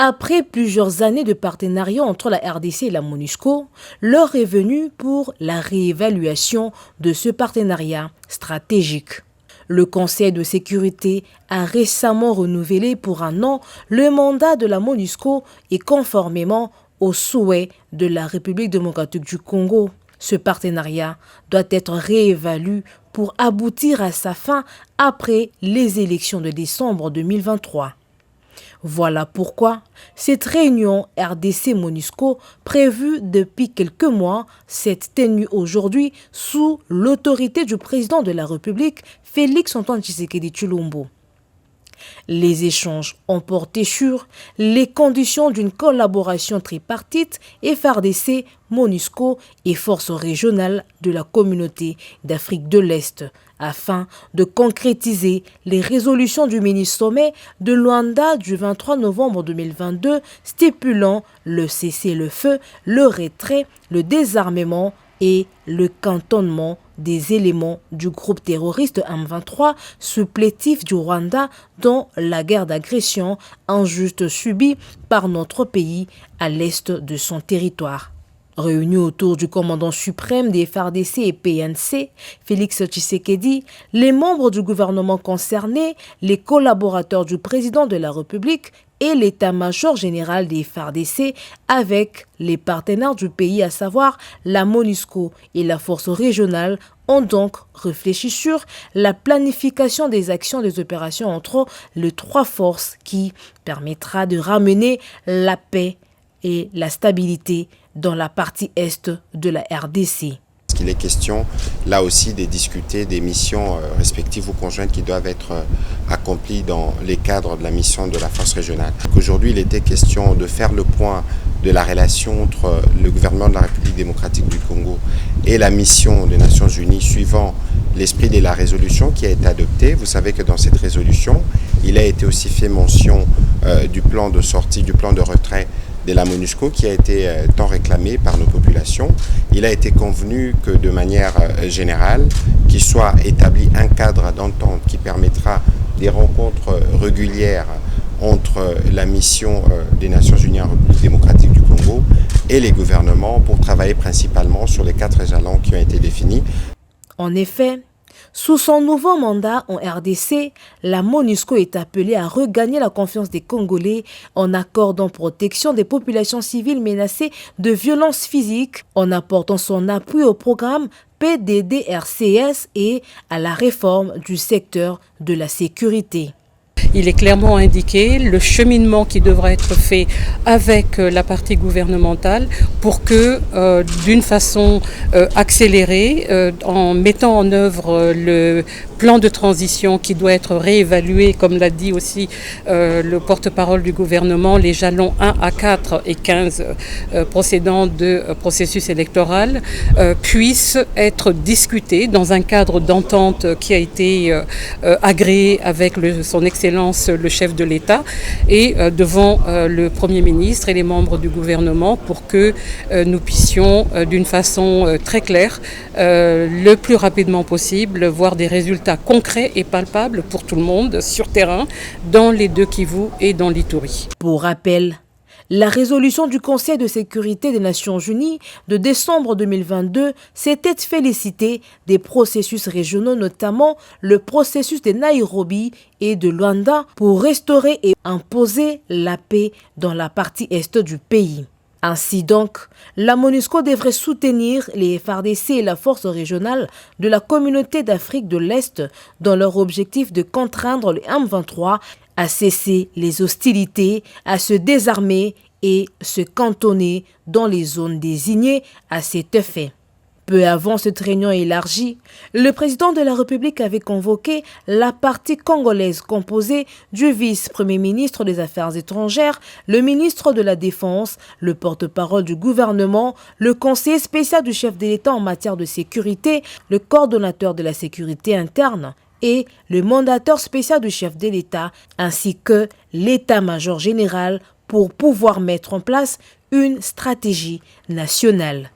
Après plusieurs années de partenariat entre la RDC et la MONUSCO, l'heure est venue pour la réévaluation de ce partenariat stratégique. Le Conseil de sécurité a récemment renouvelé pour 1 an le mandat de la MONUSCO et conformément aux souhaits de la République démocratique du Congo. Ce partenariat doit être réévalué pour aboutir à sa fin après les élections de décembre 2023. Voilà pourquoi cette réunion RDC-MONUSCO prévue depuis quelques mois s'est tenue aujourd'hui sous l'autorité du président de la République, Félix-Antoine Tshisekedi Tshilombo. Les échanges ont porté sur les conditions d'une collaboration tripartite FARDC, MONUSCO et forces régionales de la communauté d'Afrique de l'Est afin de concrétiser les résolutions du mini-sommet de Luanda du 23 novembre 2022 stipulant le cessez-le-feu, le retrait, le désarmement et le cantonnement des éléments du groupe terroriste M23 supplétif du Rwanda dans la guerre d'agression injuste subie par notre pays à l'est de son territoire. Réunis autour du commandant suprême des FARDC et PNC, Félix Tshisekedi, les membres du gouvernement concerné, les collaborateurs du président de la République et l'état-major général des FARDC avec les partenaires du pays, à savoir la MONUSCO et la force régionale, ont donc réfléchi sur la planification des actions des opérations entre les 3 forces qui permettra de ramener la paix et la stabilité dans la partie est de la RDC. Il est question là aussi de discuter des missions respectives ou conjointes qui doivent être accomplies dans les cadres de la mission de la force régionale. Aujourd'hui, il était question de faire le point de la relation entre le gouvernement de la République démocratique du Congo et la mission des Nations Unies suivant l'esprit de la résolution qui a été adoptée. Vous savez que dans cette résolution, il a été aussi fait mention du plan de sortie, du plan de retrait de la MONUSCO qui a été tant réclamé par nos populations. Il a été convenu que de manière générale, qu'il soit établi un cadre d'entente qui permettra des rencontres régulières entre la mission des Nations Unies en République démocratique du Congo et les gouvernements pour travailler principalement sur les 4 jalons qui ont été définis. En effet, sous son nouveau mandat en RDC, la MONUSCO est appelée à regagner la confiance des Congolais en accordant protection des populations civiles menacées de violences physiques, en apportant son appui au programme PDDRCS et à la réforme du secteur de la sécurité. Il est clairement indiqué le cheminement qui devra être fait avec la partie gouvernementale pour que, d'une façon accélérée, en mettant en œuvre le plan de transition qui doit être réévalué, comme l'a dit aussi le porte-parole du gouvernement, les jalons 1 à 4 et 15 procédant de processus électoral puissent être discutés dans un cadre d'entente qui a été agréé avec son excellence le chef de l'État et devant le Premier ministre et les membres du gouvernement pour que nous puissions d'une façon très claire, le plus rapidement possible, voir des résultats concrets et palpables pour tout le monde sur terrain dans les 2 Kivu et dans l'Ituri. Pour rappel, la résolution du Conseil de sécurité des Nations Unies de décembre 2022 s'était félicitée des processus régionaux, notamment le processus de Nairobi et de Luanda, pour restaurer et imposer la paix dans la partie est du pays. Ainsi donc, la MONUSCO devrait soutenir les FARDC et la force régionale de la communauté d'Afrique de l'Est dans leur objectif de contraindre le M23 à cesser les hostilités, à se désarmer et se cantonner dans les zones désignées à cet effet. Peu avant cette réunion élargie, le président de la République avait convoqué la partie congolaise composée du vice-premier ministre des Affaires étrangères, le ministre de la Défense, le porte-parole du gouvernement, le conseiller spécial du chef de l'État en matière de sécurité, le coordonnateur de la sécurité interne et le mandateur spécial du chef de l'État, ainsi que l'état-major général pour pouvoir mettre en place une stratégie nationale.